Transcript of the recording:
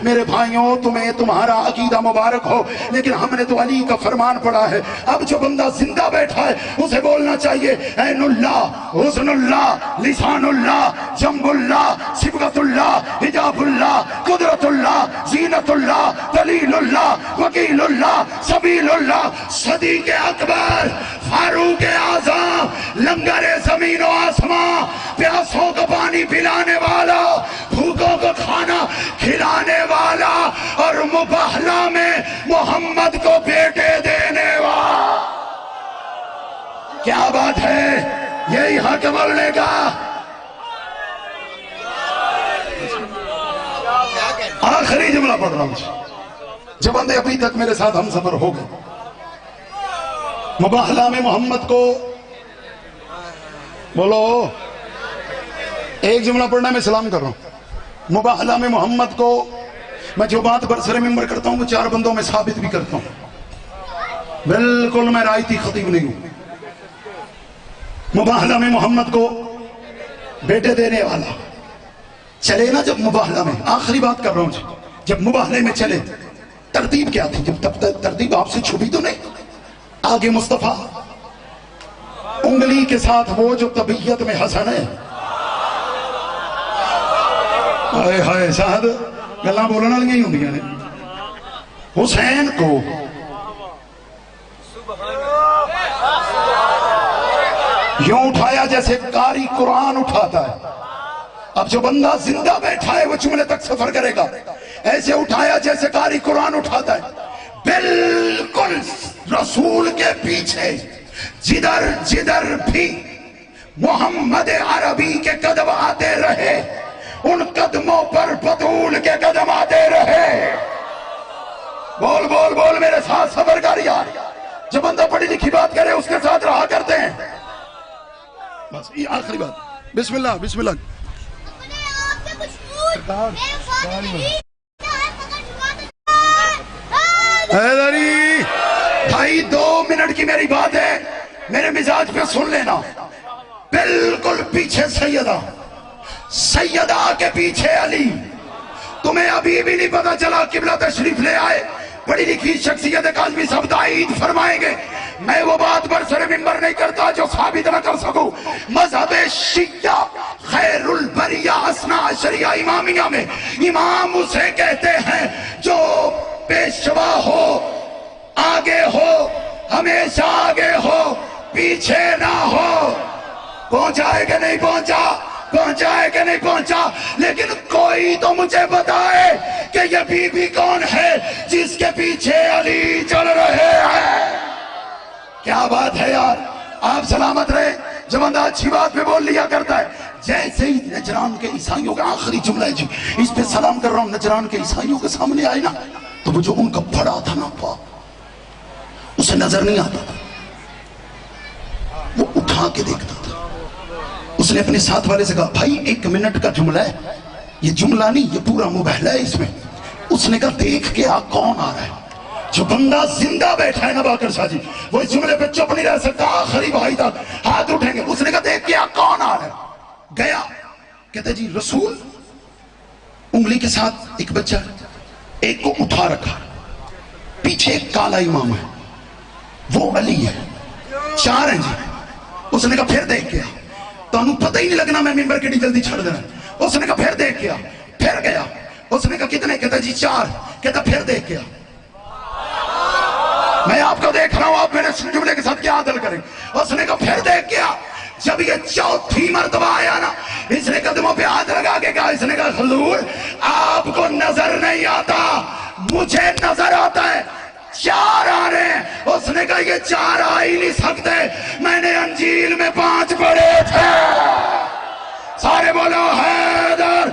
میرے بھائیوں تمہیں تمہارا عقیدہ مبارک ہو، لیکن ہم نے تو علی کا فرمان پڑھا ہے۔ اب جو بندہ زندہ بیٹھا ہے اسے بولنا چاہیے عین اللہ، حسن اللہ، لسان اللہ، جنب اللہ، صبغت اللہ، حجاب اللہ، قدرت اللہ، زینت اللہ، دلیل اللہ، وکیل اللہ، سبیل اللہ، صدیق اکبر، فاروق اعظم، لنگر زمین و آسمان، پیاسوں کو پانی پلانے والا، بھوکوں کو کھانا کھلانے والا، اور مباہلہ میں محمد کو بیٹے دینے والا۔ کیا بات ہے، یہی حق بولنے کا۔ آخری جملہ پڑھ رہا ہوں جو بندے ابھی تک میرے ساتھ ہم سفر ہو گئے، مباہلہ میں محمد کو بولو، ایک جملہ پڑھنا میں سلام کر رہا ہوں۔ مباہلہ میں محمد کو میں جو بات برسر ممبر کرتا ہوں وہ 4 بندوں میں ثابت بھی کرتا ہوں، بالکل میں رائتی خطیب نہیں ہوں۔ مباہلہ میں محمد کو بیٹے دینے والا چلے نا جب مباہلہ میں، آخری بات کر رہا ہوں جب مباہلے میں چلے ترتیب کیا تھی؟ جب تب ترتیب آپ سے چھپی تو نہیں، آگے مصطفیٰ انگلی کے ساتھ وہ جو طبیعت میں حسن ہے، ہائے ہائے شاہد گلاں بولنا لگی ہوندیاں نے، حسین کو یوں اٹھایا جیسے قاری قرآن اٹھاتا ہے۔ اب جو بندہ زندہ بیٹھا ہے وہ جملے تک سفر کرے گا، ایسے اٹھایا جیسے قاری قرآن اٹھاتا ہے، بالکل رسول کے پیچھے جدھر جدھر بھی محمد عربی کے قدم آتے رہے ان قدموں پر بطول کے قدم آتے رہے۔ بول بول بول میرے ساتھ سفر کر یار، جو بندہ پڑھی لکھی بات کرے اس کے ساتھ رہا کرتے ہیں۔ بس یہ آخری بات، بسم اللہ بسم اللہ۔ حیدری بھائی 2 منٹ کی میری بات ہے، میرے مزاج پہ سن لینا۔ بالکل پیچھے سیدہ کے پیچھے علی، تمہیں ابھی بھی نہیں پتا چلا قبلہ تشریف لے آئے، بڑی لکھی شخصیت کاظمی سب تائید فرمائیں گے۔ میں وہ بات پر سر ممبر نہیں کرتا جو ثابت نہ کر سکوں۔ مذہب شیعہ خیر البریہ اثنا عشریہ امامیہ میں امام اسے کہتے ہیں جو پیشوا ہو، آگے ہو، ہمیشہ آگے ہو، پیچھے نہ ہو۔ پہنچا ہے کہ نہیں پہنچا؟ پہنچا ہے کہ نہیں پہنچا؟ لیکن کوئی تو مجھے بتائے کہ یہ بی بی کون ہے جس کے پیچھے علی چل رہے ہیں؟ کیا بات ہے یار، آپ سلامت رہے۔ جب بندہ اچھی بات پہ بول لیا کرتا ہے، جیسے ہی نجران کے عیسائیوں کا آخری جملہ ہے جی، اس پہ سلام کر رہا ہوں، نجران کے عیسائیوں کے سامنے آئے نا تو وہ جو ان کا بڑا تھا نا پاپ، اسے نظر نہیں آتا تھا، وہ اٹھا کے دیکھتا تھا۔ اس نے اپنے ساتھ والے سے کہا بھائی 1 منٹ کا جملہ ہے، یہ جملہ نہیں یہ پورا مباہلہ ہے اس میں۔ اس نے کہا دیکھ کے کون آ رہا ہے؟ جو بندہ زندہ بیٹھا ہے نا باقر شاہ جی، وہ اس جملے پہ چپ نہیں رہ سکتا، آخری بھائی تک ہاتھ اٹھیں گے۔ اس نے کہا دیکھ کے کون آ رہا ہے؟ گیا کہتے جی رسول، انگلی کے ساتھ ایک بچہ، ایک کو اٹھا رکھا، پیچھے ایک کالا امام ہے، وہ علی ہے، 4 ہیں جی۔ اس نے کہا پھر دیکھ کے تو انہوں پتہ ہی نہیں لگنا میں ممبر کے جلدی چھڑ دینا۔ اس نے کہا پھر دیکھ کے پھر گیا۔ اس نے کہا کتنے؟ کہتا جی 4۔ کہتا پھر دیکھ کے میں آپ کو دیکھ رہا ہوں، آپ میرے جملے کے ساتھ کیا عدل کریں؟ اس نے کہا پھر دیکھ کے جب یہ 4تھی مرتبہ آیا نا، اس نے قدموں پہ ہاتھ لگا کے کہا، اس نے کہا حضور آپ کو نظر نہیں آتا، مجھے نظر آتا ہے، 4 آ رہے ہیں۔ اس نے کہا یہ 4 آ ہی نہیں سکتے، میں نے انجیل میں 5 پڑھے تھے۔ سارے بولو حیدر